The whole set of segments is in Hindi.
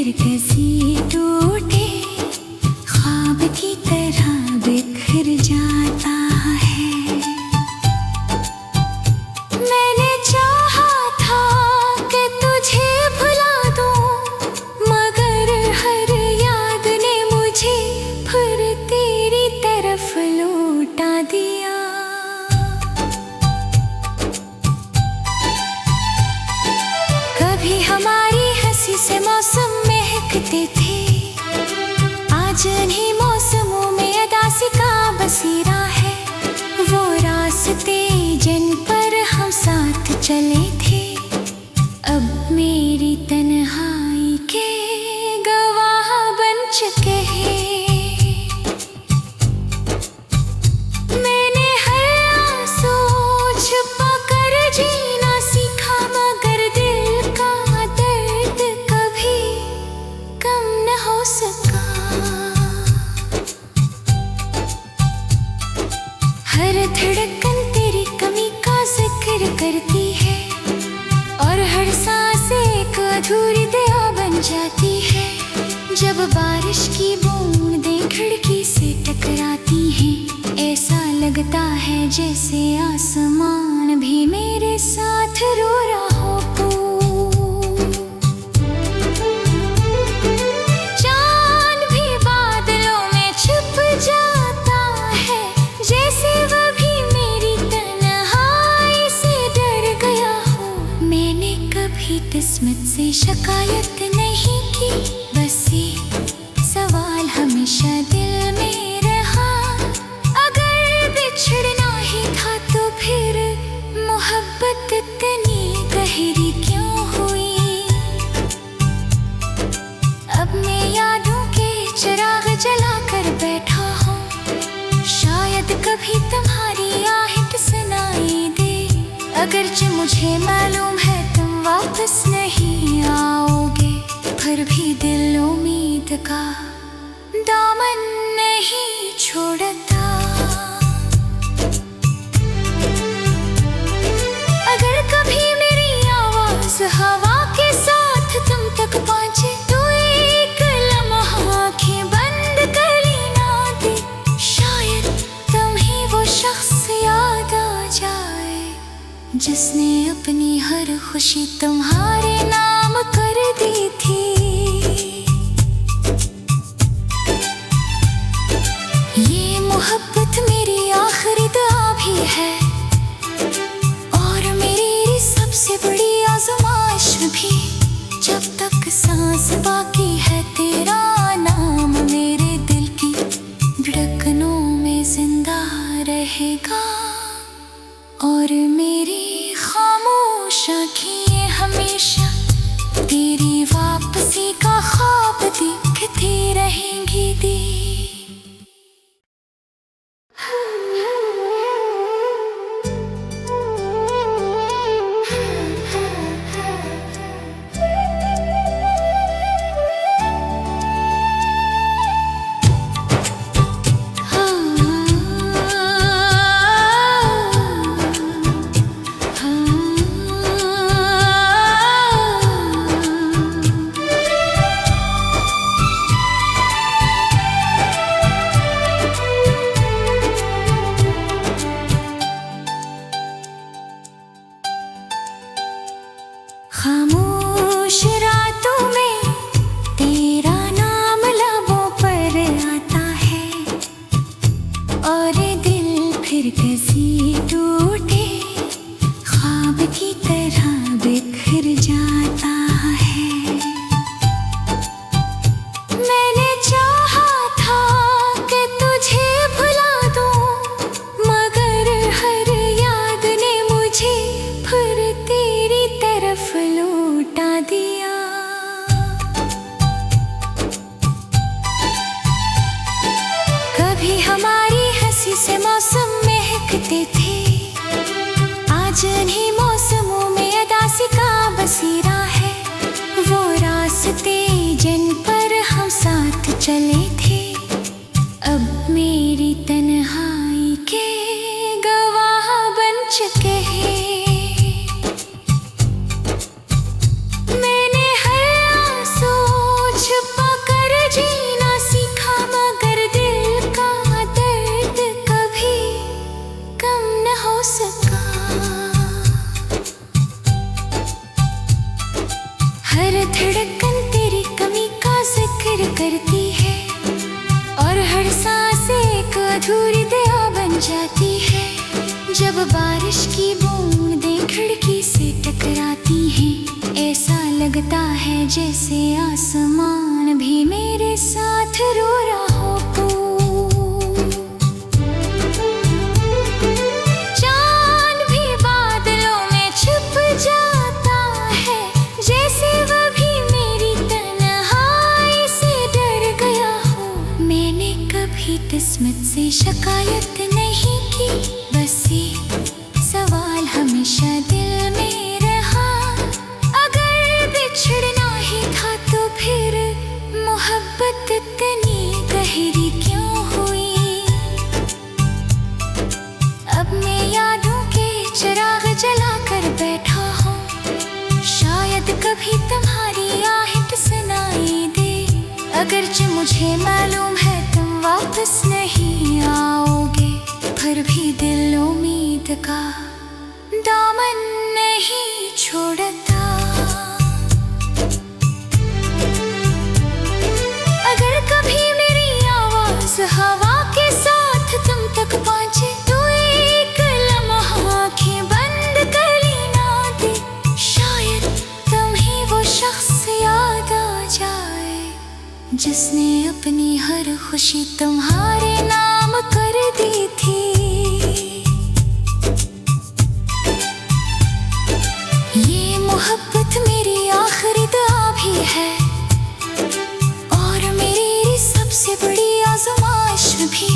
फिर कैसी टूटे, ख्वाब की तरह बिखर जाता है। मैंने चाहा था कि तुझे भुला दूं, मगर हर याद ने मुझे फिर तेरी तरफ लौटा दिया। कभी हमारी हंसी से मौसम महकते थे, आज इन्हीं मौसमों में उदासी का बसेरा है। वो रास्ते जिन पर हम साथ चले थे, अब मेरी तन्हाई के गवाह बन चुके हैं। मैंने हर आंसू छुपा कर जीना सीखा, मगर दिल का दर्द कभी कम न हो सका। हर धड़कन तेरी कमी का जिक्र करती है, और हर सांस एक अधूरी दया बन जाती है। जब बारिश की बूंदें खिड़की से टकराती हैं, ऐसा लगता है जैसे आसमान भी मेरे साथ रो रहा हो। चांद भी बादलों में छुप जाता है, जैसे वह भी मेरी तन्हाई से डर गया हो। मैंने कभी किस्मत से शिकायत नहीं की, बस एक सवाल हमेशा दिल में रहा, अगर बिछड़ना ही था तो फिर मोहब्बत इतनी गहरी क्यों हुई। अब मैं यादों के चिराग जला कर बैठा हूँ, शायद कभी तुम्हारी आहट सुनाई दे। अगरचे मुझे मालूम है तुम वापस नहीं आओगे, फिर भी दिल उम्मीद का दामन नहीं छोड़ता। अगर कभी मेरी आवाज हवा के साथ तुम तक पहुंचे, तो एक लम्हा आंखें बंद कर लेना दे, शायद तुम ही वो शख्स याद आ जाए, जिसने अपनी हर खुशी तुम्हारे नाम कर दी थी। ये मोहब्बत मेरी आखिरी दुआ भी है, और मेरी सबसे बड़ी आज़माइश भी। जब तक सांस बाकी है, तेरा नाम मेरे दिल की धड़कनों में जिंदा रहेगा, और मेरी खामोश आँखें हमेशा तेरी वापसी का ख्वाब देखती रहेंगी दी। खामोश रातों में तेरा नाम लबों पर आता है, और दिल फिर कैसी टूटे, ख्वाब की तरह बिखर जाता है। मैंने चाहा था कि तुझे भुला दूं, मगर हर याद ने मुझे फिर तेरी तरफ लौटा दिया। कभी हमारी हंसी से मौसम महकते थे, आज इन्हीं मौसमों में उदासी का बसेरा है। वो रास्ते जिन पर हम साथ चले थे, अब मेरी तन्हाई के गवाह बन चुके हैं। मैंने हर आंसू हर धड़कन तेरी कमी का जिक्र करती है, और हर सांस एक अधूरी दया बन जाती है। जब बारिश की बूंदें खिड़की से टकराती हैं, ऐसा लगता है जैसे आसमान भी मेरे साथ रो रहा हो। चांद भी बादलों में छुप जाता है, जैसे वह भी मेरी तन्हाई से डर गया हो। मैंने कभी किस्मत से शिकायत नहीं की, बस ये सवाल हमेशा दिल में रहा, अगर बिछड़ना ही था तो फिर मोहब्बत इतनी गहरी क्यों हुई। अब मैं यादों के चिराग जला कर बैठा हूँ, शायद कभी तुम्हारी आहट सुनाई दे। अगरचे मुझे मालूम है तुम वापस नहीं आओगे, फिर भी दिल उम्मीद का दामन नहीं छोड़ता। अगर कभी मेरी आवाज हवा के साथ तुम तक पहुंचे, तो एक लम्हा आंखें बंद कर लेना दे, शायद तुम ही वो शख्स याद आ जाए जिसने अपनी हर खुशी तुम्हारे नाम कर दी थी। ये मोहब्बत मेरी आखिरी दुआ भी है, और मेरी सबसे बड़ी आज़माइश भी।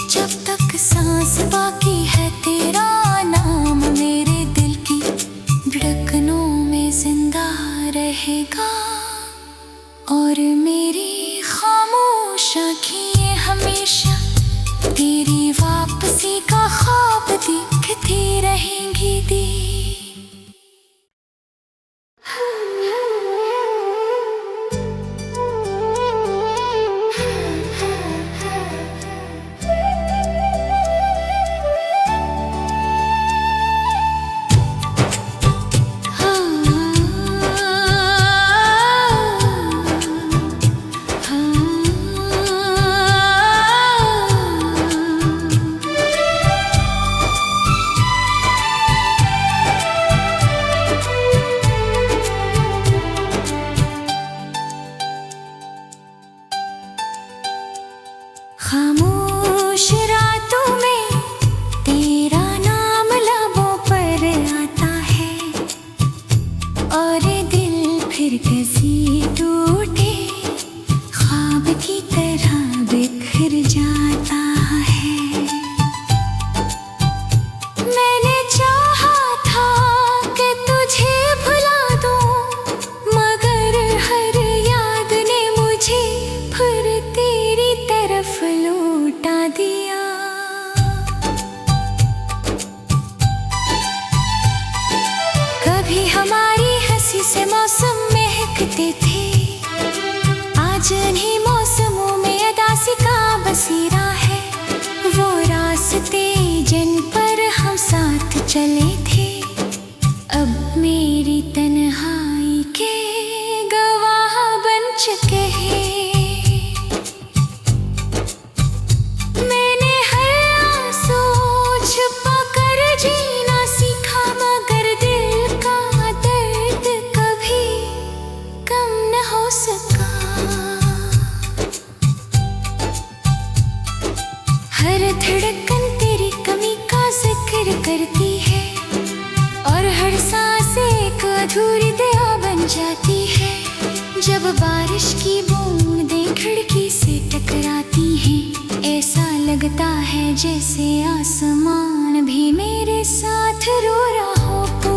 जब तक सांस बाकी है तेरा नाम मेरे दिल की धड़कनों में जिंदा रहेगा, और मेरी खामोश आँखें हमेशा तेरी वापसी का ख्वाब देखती रहेंगी दी। खामोश रातों में तेरा नाम लबों पर आता है, और दिल फिर किसी टूटे ख्वाब की तरह बिखर जाता है। मैंने चाहा था कि तुझे भुला दूं, मगर हर याद ने मुझे फिर तेरी तरफ लौटा दिया। कभी हमारी हंसी से मौसम महकते थे, आज इन्हीं मौसमों में उदासी का बसेरा है। वो रास्ते जिन पर हम साथ चले थे, अब मेरी तन्हाई के गवाह बन चुके हैं। मैंने हर आंसू छुपा कर जीना सीखा, मगर दिल का दर्द कभी कम न हो सका। हर धड़कन तेरी कमी का जिक्र करती है, और हर सांस एक अधूरी दया बन जाती है। जब बारिश की बूंदें खिड़की से टकराती हैं, ऐसा लगता है जैसे आसमान भी मेरे साथ रो रहा हो।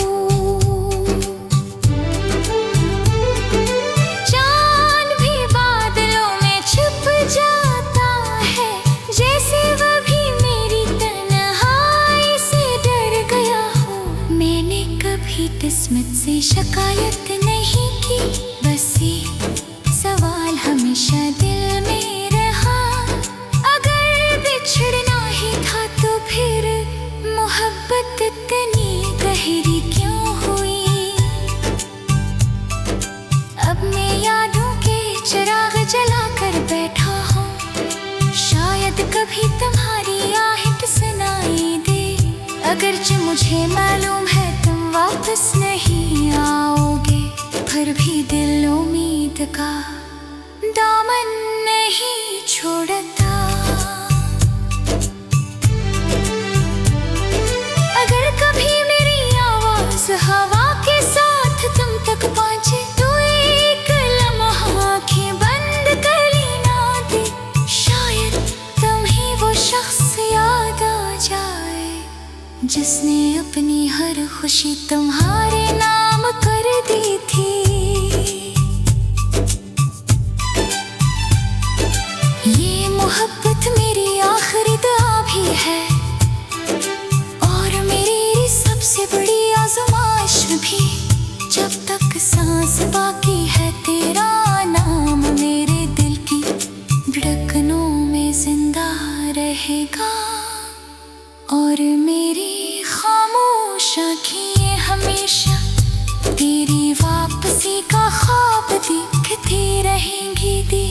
चांद भी बादलों में छुप जाता है, जैसे वह भी मेरी तन्हाई से डर गया हो। मैंने कभी किस्मत से शिकायत नहीं की, बस ये सवाल हमेशा दिल में रहा, अगर बिछड़ना ही था तो फिर मोहब्बत इतनी चिराग जला कर बैठा हूँ। शायद कभी तुम्हारी आहट सुनाई दे, अगरचे मुझे मालूम है तुम वापस नहीं आओगे, फिर भी दिल उम्मीद का दामन नहीं छोड़ता। अगर कभी मेरी आवाज हवा के साथ तुम तक पहुंचे, तो एक लम्हा आंखें बंद कर लेना दे, शायद तुम ही वो शख्स याद आ जाए जिसने अपनी हर खुशी तुम्हारे नाम कर दी थी। ये मोहब्बत मेरी आखिरी दुआ भी है और मेरी सबसे बड़ी आज़माइश भी। जब तक सांस बाकी है तेरा नाम मेरे दिल की धड़कनों में जिंदा रहेगा, और मेरी खामोश आँखें हमेशा तेरी वापसी का ख्वाब देखती रहेंगी दी।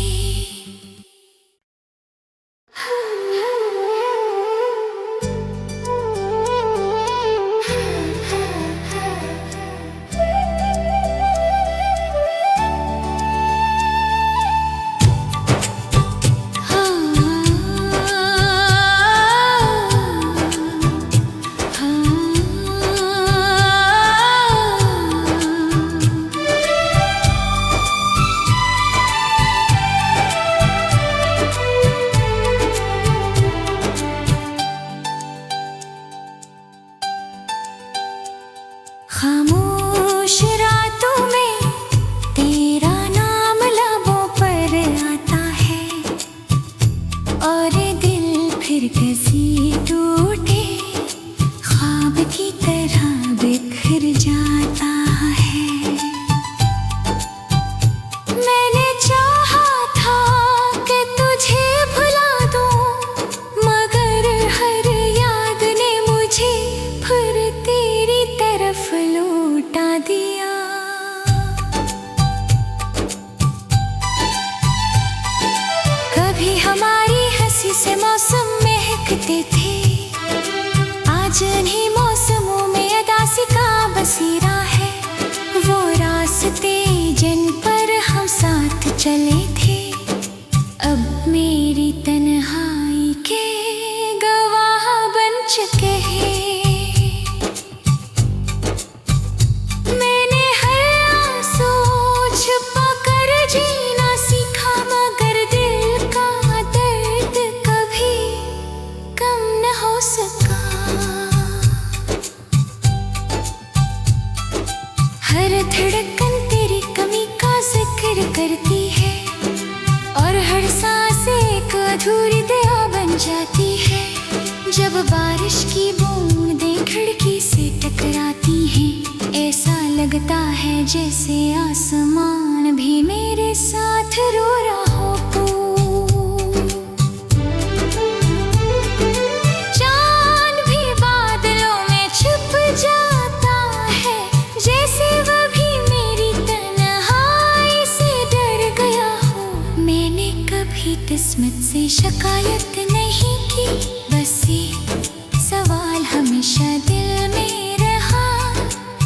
खामोश रातों में तेरा नाम लबों पर आता है, और दिल फिर किसी टूटे ख्वाब की तरह बिखर जाता है। मैंने चाहा था कि तुझे भुला दूं, मगर हर याद ने मुझे फिर तेरी तरफ लौटा दिया। कभी हमारी हंसी से मौसम महकते थे, आज इन्हीं मौसमों में अदासी का बसेरा है। वो रास्ते जिन पर हम साथ चले थे, अब मेरी तन्हाई के गवाह बन चुके हैं। मैंने हर आंसू छुपा कर जीना सीखा, मगर दिल का दर्द कभी कम न हो सका। हर धड़कन तेरी कमी का जिक्र करती है, और हर सांस एक अधूरी दुआ बन जाती है। जब बारिश की बूंदें खिड़की से टकराती हैं, ऐसा लगता है जैसे आसमान भी मेरे साथ रो रहा हो। चांद भी बादलों में छुप जाता है, जैसे वो भी मेरी तन्हाई से डर गया हो। मैंने कभी किस्मत से शिकायत नहीं की, बस ये सवाल हमेशा दिल में रहा,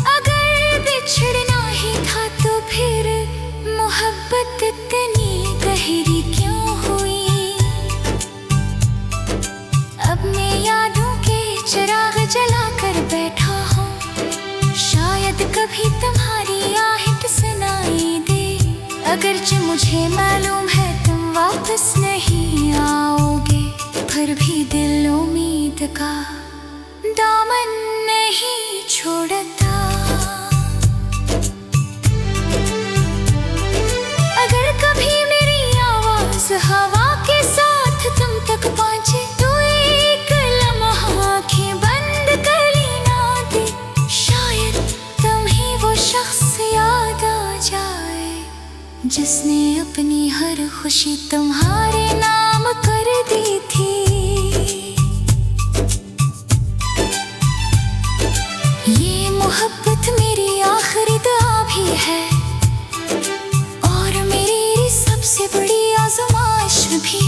अगर बिछड़ना ही था तो फिर मोहब्बत इतनी गहरी क्यों हुई। अब मैं यादों के चिराग जला कर बैठा हूँ, शायद कभी तुम्हारी आहट सुनाई दे, अगरचे मुझे मालूम है तुम वापस नहीं आओगे, फिर भी दिल उम्मीद का दामन नहीं छोड़ता। अगर कभी मेरी आवाज हवा के साथ तुम तक पहुंचे, तो एक लम्हा आंखें बंद कर लेना दे, शायद तुम ही वो शख्स याद आ जाए जिसने अपनी हर खुशी तुम्हारे नाम कर दी थी। ये मोहब्बत मेरी आखिरी दुआ भी है, और मेरी सबसे आजमाइश भी,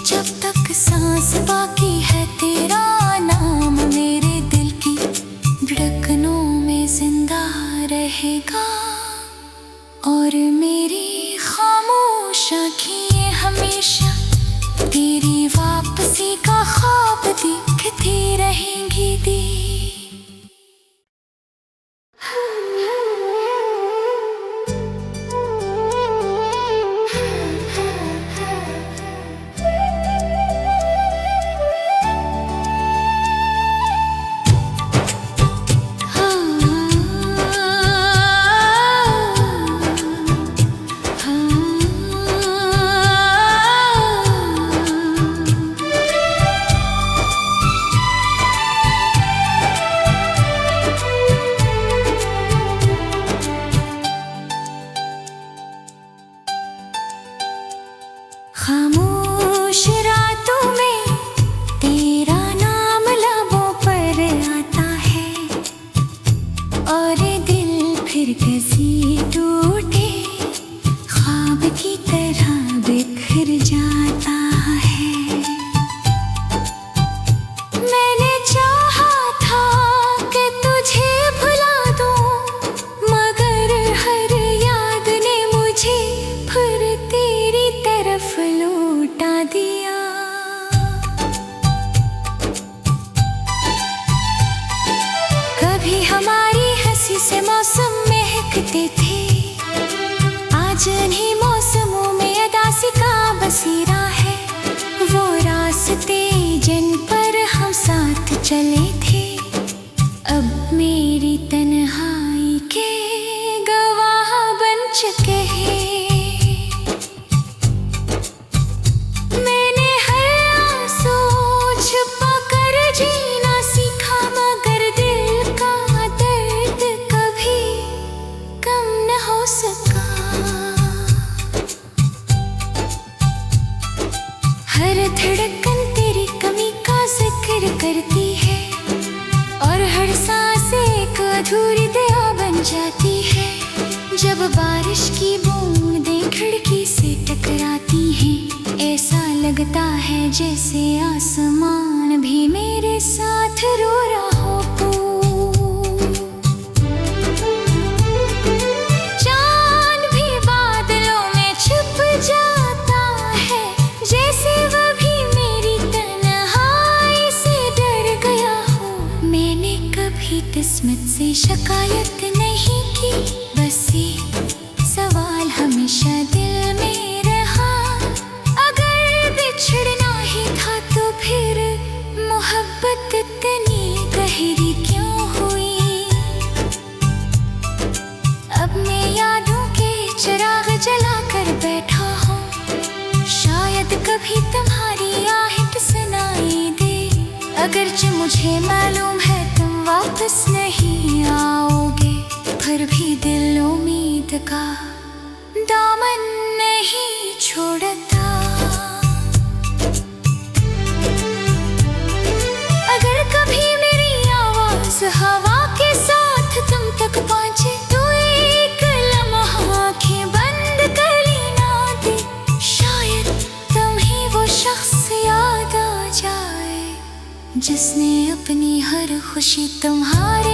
जब तक सांस बाकी है तेरा नाम मेरे दिल की धड़कनों में जिंदा रहेगा। और मेरी खामोश आँखें हमेशा तेरी वापसी का ख्वाब देखती रहेंगी दी। खामोश रातों में तेरा नाम लबों पर आता है, और दिल फिर किसी टूटे ख्वाब की तरह बिखर जाता है। मैंने चाहा था कि तुझे भुला दूं, मगर हर याद ने मुझे फिर तेरी तरफ लौटा दिया। कभी हमारी हंसी से मौसम महकते थे, आज इन्हीं मौसमों में अदासी का बसेरा है। वो रास्ते जिन पर हम साथ चले थे, अब मेरी तन्हाई के गवाह बन चुके हैं। हर धड़कन तेरी कमी का जिक्र करती है, और हर सांस एक अधूरी दया बन जाती है। जब बारिश की बूंदें खिड़की से टकराती हैं, ऐसा लगता है जैसे आसमान भी मेरे साथ रो रहा हो। किस्मत से शिकायत नहीं की, बस ये सवाल हमेशा दिल में रहा, अगर बिछड़ना ही था तो फिर मोहब्बत इतनी गहरी क्यों हुई। अब मैं यादों के चिराग जलाकर बैठा हूँ, शायद कभी तुम्हारी आहट सुनाई दे। अगरचे मुझे मालूम है वापस नहीं आओगे, फिर भी दिल उम्मीद का दामन नहीं छोड़ता। अगर कभी मेरी आवाज हवा के साथ तुम तक पहुंचे, तो एक लम्हा आँखें बंद कर लेना दे, शायद तुम ही वो शख्स याद आ जाए जिसने अपनी हर खुशी तुम्हारे